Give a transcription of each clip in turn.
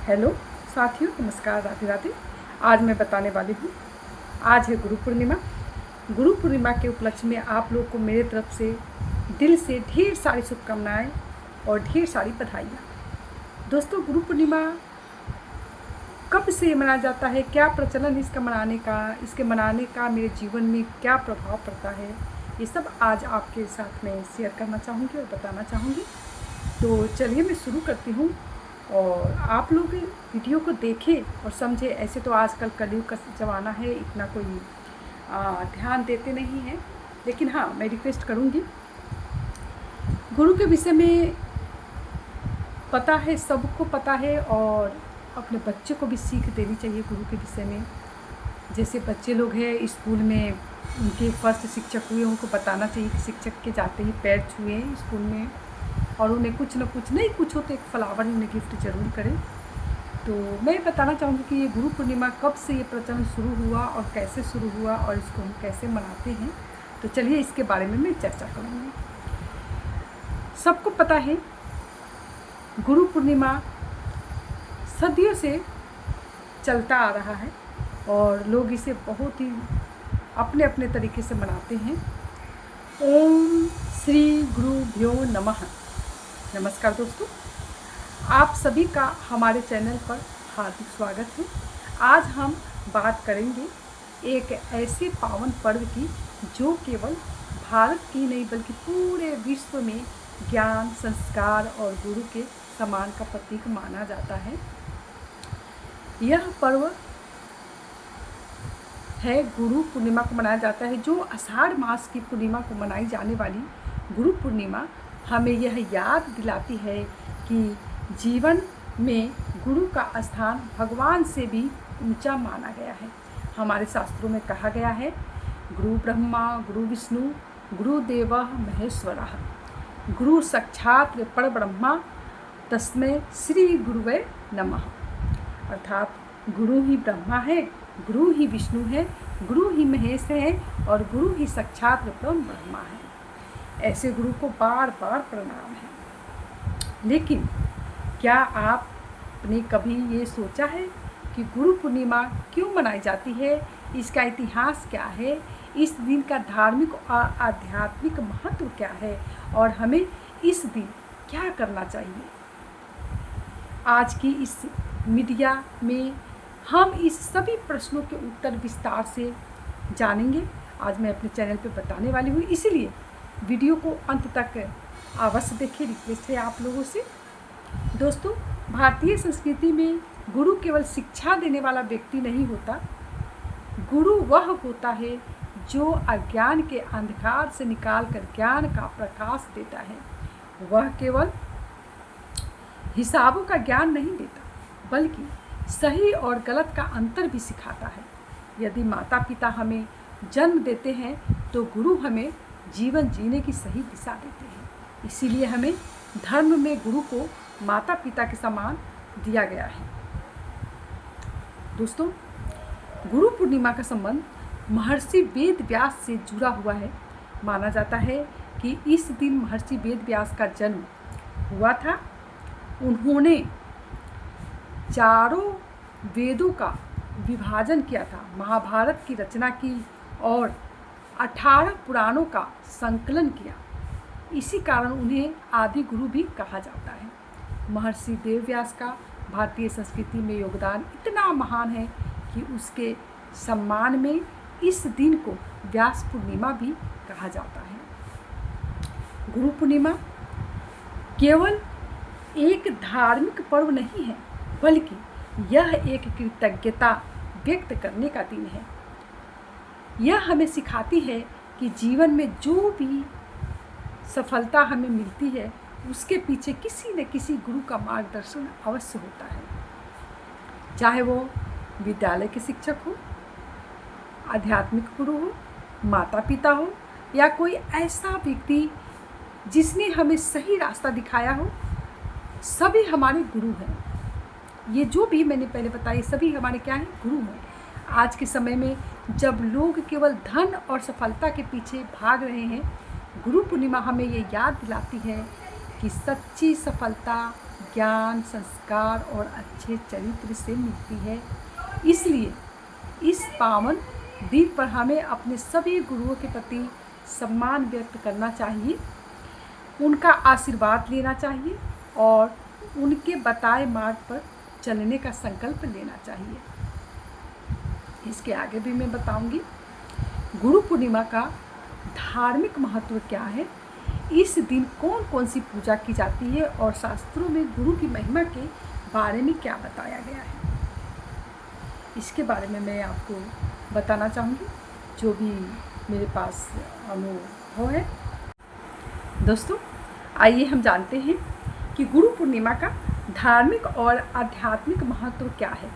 Hello साथियों, नमस्कार, राधे राधे। आज मैं बताने वाली हूँ, आज है गुरु पूर्णिमा। गुरु पूर्णिमा के उपलक्ष्य में आप लोग को मेरे तरफ से दिल से ढेर सारी शुभकामनाएं और ढेर सारी बधाइयाँ। दोस्तों, गुरु पूर्णिमा कब से मनाया जाता है, क्या प्रचलन इसका मनाने का, इसके मनाने का मेरे जीवन में क्या प्रभाव पड़ता है, ये सब आज आपके साथ में शेयर करना चाहूँगी और बताना चाहूँगी। तो चलिए मैं शुरू करती हूँ और आप लोग वीडियो को देखें और समझें। ऐसे तो आजकल कलयुग का ज़माना है, इतना कोई ध्यान देते नहीं हैं, लेकिन हाँ, मैं रिक्वेस्ट करूँगी। गुरु के विषय में पता है, सबको पता है, और अपने बच्चे को भी सीख देनी चाहिए गुरु के विषय में। जैसे बच्चे लोग हैं स्कूल में, उनके फर्स्ट शिक्षक हुए, उनको बताना चाहिए कि शिक्षक के जाते ही पैर छुए स्कूल में, और उन्हें कुछ न कुछ, नहीं कुछ हो तो एक फ्लावर ही उन्हें गिफ्ट जरूर करें। तो मैं बताना चाहूँगी कि ये गुरु पूर्णिमा कब से ये प्रचलन शुरू हुआ और कैसे शुरू हुआ और इसको हम कैसे मनाते हैं। तो चलिए इसके बारे में मैं चर्चा करूँगी। सबको पता है गुरु पूर्णिमा सदियों से चलता आ रहा है और लोग इसे बहुत ही अपने अपने तरीके से मनाते हैं। ओम श्री गुरुभ्यो नमः। नमस्कार दोस्तों, आप सभी का हमारे चैनल पर हार्दिक स्वागत है। आज हम बात करेंगे एक ऐसे पावन पर्व की जो केवल भारत की नहीं बल्कि पूरे विश्व में ज्ञान, संस्कार और गुरु के सम्मान का प्रतीक माना जाता है। यह पर्व है गुरु पूर्णिमा को मनाया जाता है, जो आषाढ़ मास की पूर्णिमा को मनाई जाने वाली गुरु पूर्णिमा हमें यह याद दिलाती है कि जीवन में गुरु का स्थान भगवान से भी ऊंचा माना गया है। हमारे शास्त्रों में कहा गया है, गुरु ब्रह्मा गुरु विष्णु गुरुदेवः महेश्वरः, गुरु साक्षात् परब्रह्मा तस्मै श्री गुरुवे नमः। अर्थात गुरु ही ब्रह्मा है, गुरु ही विष्णु है, गुरु ही महेश है और गुरु ही साक्षात परम ब्रह्मा है। ऐसे गुरु को बार बार प्रणाम है। लेकिन क्या आपने कभी ये सोचा है कि गुरु पूर्णिमा क्यों मनाई जाती है, इसका इतिहास क्या है, इस दिन का धार्मिक और आध्यात्मिक महत्व क्या है और हमें इस दिन क्या करना चाहिए? आज की इस मीडिया में हम इस सभी प्रश्नों के उत्तर विस्तार से जानेंगे। आज मैं अपने चैनल पे बताने वाली हूँ, इसीलिए वीडियो को अंत तक अवश्य देखें, रिक्वेस्ट है आप लोगों से। दोस्तों, भारतीय संस्कृति में गुरु केवल शिक्षा देने वाला व्यक्ति नहीं होता। गुरु वह होता है जो अज्ञान के अंधकार से निकालकर ज्ञान का प्रकाश देता है। वह केवल हिसाबों का ज्ञान नहीं देता, बल्कि सही और गलत का अंतर भी सिखाता है। यदि माता पिता हमें जन्म देते हैं तो गुरु हमें जीवन जीने की सही दिशा देते हैं। इसीलिए हमें धर्म में गुरु को माता पिता के समान दिया गया है। दोस्तों, गुरु पूर्णिमा का संबंध महर्षि वेद व्यास से जुड़ा हुआ है। माना जाता है कि इस दिन महर्षि वेद व्यास का जन्म हुआ था। उन्होंने चारों वेदों का विभाजन किया था, महाभारत की रचना की और 18 पुराणों का संकलन किया। इसी कारण उन्हें आदि गुरु भी कहा जाता है। महर्षि वेदव्यास का भारतीय संस्कृति में योगदान इतना महान है कि उसके सम्मान में इस दिन को व्यास पूर्णिमा भी कहा जाता है। गुरु पूर्णिमा केवल एक धार्मिक पर्व नहीं है, बल्कि यह एक कृतज्ञता व्यक्त करने का दिन है। यह हमें सिखाती है कि जीवन में जो भी सफलता हमें मिलती है उसके पीछे किसी न किसी गुरु का मार्गदर्शन अवश्य होता है। चाहे वो विद्यालय के शिक्षक हो, आध्यात्मिक गुरु हो, माता पिता हो या कोई ऐसा व्यक्ति जिसने हमें सही रास्ता दिखाया हो, सभी हमारे गुरु हैं। ये जो भी मैंने पहले बताया, सभी हमारे क्या हैं? गुरु हैं। आज के समय में जब लोग केवल धन और सफलता के पीछे भाग रहे हैं, गुरु पूर्णिमा हमें ये याद दिलाती है कि सच्ची सफलता ज्ञान, संस्कार और अच्छे चरित्र से मिलती है। इसलिए इस पावन दिन पर हमें अपने सभी गुरुओं के प्रति सम्मान व्यक्त करना चाहिए, उनका आशीर्वाद लेना चाहिए और उनके बताए मार्ग पर चलने का संकल्प लेना चाहिए। इसके आगे भी मैं बताऊंगी गुरु पूर्णिमा का धार्मिक महत्व क्या है, इस दिन कौन कौन सी पूजा की जाती है और शास्त्रों में गुरु की महिमा के बारे में क्या बताया गया है, इसके बारे में मैं आपको बताना चाहूँगी जो भी मेरे पास अनुभव है। दोस्तों, आइए हम जानते हैं कि गुरु पूर्णिमा का धार्मिक और आध्यात्मिक महत्व क्या है।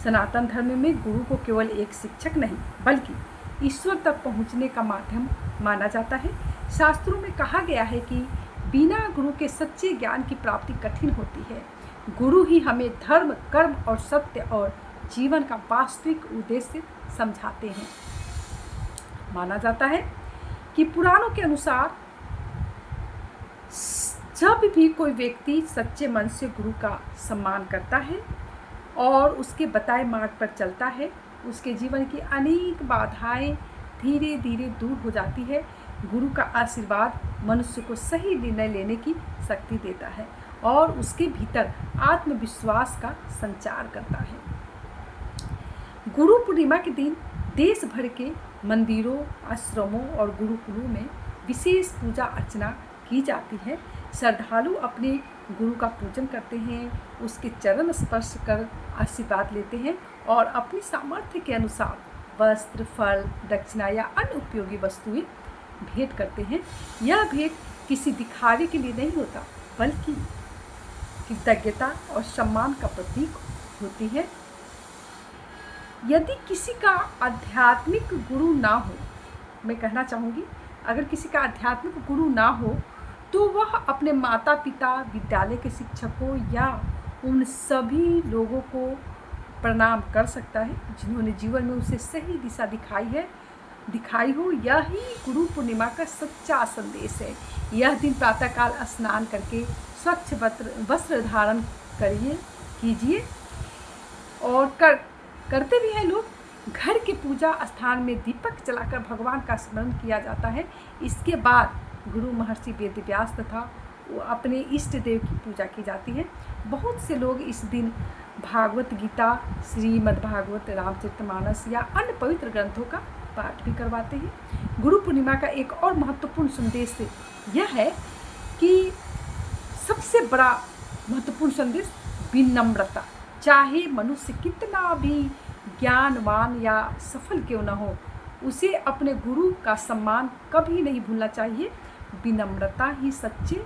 सनातन धर्म में गुरु को केवल एक शिक्षक नहीं बल्कि ईश्वर तक पहुंचने का माध्यम माना जाता है। शास्त्रों में कहा गया है कि बिना गुरु के सच्चे ज्ञान की प्राप्ति कठिन होती है। गुरु ही हमें धर्म, कर्म और सत्य और जीवन का वास्तविक उद्देश्य समझाते हैं। माना जाता है कि पुराणों के अनुसार जब भी कोई व्यक्ति सच्चे मन से गुरु का सम्मान करता है और उसके बताए मार्ग पर चलता है, उसके जीवन की अनेक बाधाएं धीरे धीरे दूर हो जाती है। गुरु का आशीर्वाद मनुष्य को सही निर्णय लेने की शक्ति देता है और उसके भीतर आत्मविश्वास का संचार करता है। गुरु पूर्णिमा के दिन देश भर के मंदिरों, आश्रमों और गुरुकुलों में विशेष पूजा अर्चना की जाती है। श्रद्धालु अपने गुरु का पूजन करते हैं, उसके चरण स्पर्श कर आशीर्वाद लेते हैं और अपनी सामर्थ्य के अनुसार वस्त्र, फल, दक्षिणा या अन्य उपयोगी वस्तुएं भेंट करते हैं। यह भेंट किसी दिखावे के लिए नहीं होता बल्कि कृतज्ञता और सम्मान का प्रतीक होती है। यदि किसी का आध्यात्मिक गुरु ना हो, मैं कहना चाहूँगी अगर किसी का आध्यात्मिक गुरु ना हो तो वह अपने माता पिता, विद्यालय के शिक्षकों या उन सभी लोगों को प्रणाम कर सकता है जिन्होंने जीवन में उसे सही दिशा दिखाई हो। यही गुरु पूर्णिमा का सच्चा संदेश है। यह दिन प्रातःकाल स्नान करके स्वच्छ वस्त्र धारण कीजिए और करते भी हैं लोग। घर के पूजा स्थान में दीपक जलाकर भगवान का स्मरण किया जाता है। इसके बाद गुरु महर्षि वेदव्यास तथा अपने इष्ट देव की पूजा की जाती है। बहुत से लोग इस दिन भागवत गीता, श्रीमद् भागवत, रामचरितमानस या अन्य पवित्र ग्रंथों का पाठ भी करवाते हैं। गुरु पूर्णिमा का एक और महत्वपूर्ण संदेश यह है कि सबसे बड़ा महत्वपूर्ण संदेश विनम्रता। चाहे मनुष्य कितना भी ज्ञानवान या सफल क्यों न हो, उसे अपने गुरु का सम्मान कभी नहीं भूलना चाहिए। विनम्रता ही सच्चे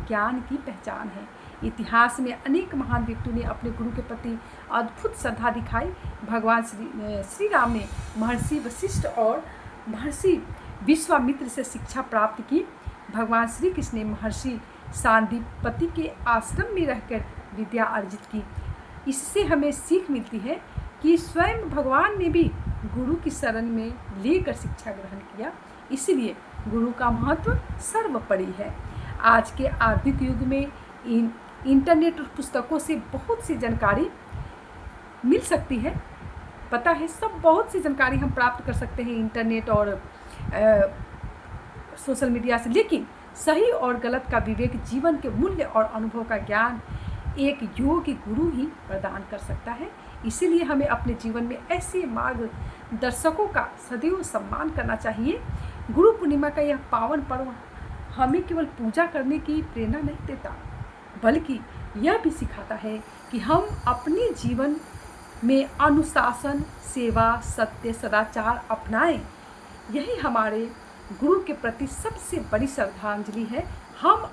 ज्ञान की पहचान है। इतिहास में अनेक महान व्यक्तियों ने अपने गुरु के प्रति अद्भुत श्रद्धा दिखाई। भगवान श्री राम ने महर्षि वशिष्ठ और महर्षि विश्वामित्र से शिक्षा प्राप्त की। भगवान श्री कृष्ण ने महर्षि सांदीपति के आश्रम में रहकर विद्या अर्जित की। इससे हमें सीख मिलती है कि स्वयं भगवान ने भी गुरु की शरण में लेकर शिक्षा ग्रहण किया। इसलिए गुरु का महत्व सर्वोपरि है। आज के आधुनिक युग में इंटरनेट और पुस्तकों से बहुत सी जानकारी मिल सकती है। पता है, सब बहुत सी जानकारी हम प्राप्त कर सकते हैं इंटरनेट और सोशल मीडिया से, लेकिन सही और गलत का विवेक, जीवन के मूल्य और अनुभव का ज्ञान एक योग्य गुरु ही प्रदान कर सकता है। इसीलिए हमें अपने जीवन में ऐसे मार्गदर्शकों का सदैव सम्मान करना चाहिए। गुरु पूर्णिमा का यह पावन पर्व हमें केवल पूजा करने की प्रेरणा नहीं देता, बल्कि यह भी सिखाता है कि हम अपने जीवन में अनुशासन, सेवा, सत्य, सदाचार अपनाएं। यही हमारे गुरु के प्रति सबसे बड़ी श्रद्धांजलि है। हम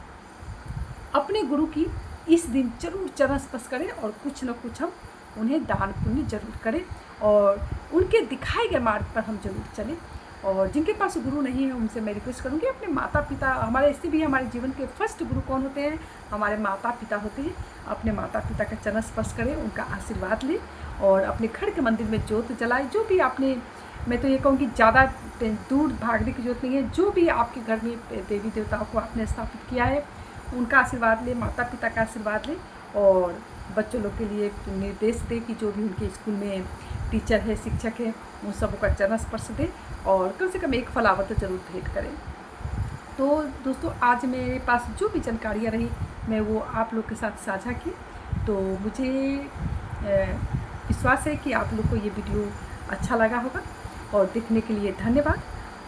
अपने गुरु की इस दिन जरूर चरण स्पर्श करें और कुछ न कुछ हम उन्हें दान पुण्य जरूर करें और उनके दिखाए गए मार्ग पर हम जरूर चलें। और जिनके पास गुरु नहीं है उनसे मैं रिक्वेस्ट करूँगी अपने माता पिता, हमारे इससे भी हमारे जीवन के फर्स्ट गुरु कौन होते हैं? हमारे माता पिता होते हैं। अपने माता पिता का चरण स्पर्श करें, उनका आशीर्वाद लें और अपने घर के मंदिर में ज्योत जलाएं। जो भी आपने, मैं तो ये कहूँगी ज़्यादा दूर भागने की जरूरत नहीं है। जो भी आपके घर में देवी देवताओं को आपने स्थापित किया है उनका आशीर्वाद लें, माता पिता का आशीर्वाद लें और बच्चों लोग के लिए निर्देश दे कि जो भी उनके स्कूल में टीचर है, शिक्षक है, उन सबों का चरण स्पर्श दे और कम से कम एक फलावत तो जरूर भेंट करें। तो दोस्तों, आज मेरे पास जो भी जानकारियाँ रही मैं वो आप लोग के साथ साझा की। तो मुझे विश्वास है कि आप लोग को ये वीडियो अच्छा लगा होगा और देखने के लिए धन्यवाद।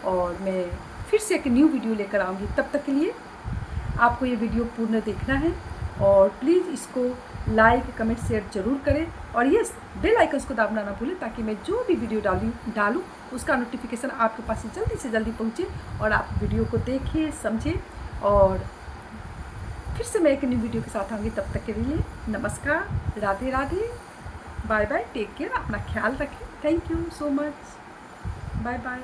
और मैं फिर से एक न्यू वीडियो लेकर आऊँगी। तब तक के लिए आपको ये वीडियो पूर्ण देखना है और प्लीज़ इसको लाइक, कमेंट, शेयर ज़रूर करें और ये बेल आइकन को दबाना ना भूलें ताकि मैं जो भी वीडियो डालूँ उसका नोटिफिकेशन आपके पास जल्दी से जल्दी पहुँचे और आप वीडियो को देखिए, समझें। और फिर से मैं एक न्यू वीडियो के साथ आऊँगी। तब तक के लिए नमस्कार, Radhe Radhe, bye bye, take care, अपना ख्याल रखें। Thank you so much, bye bye.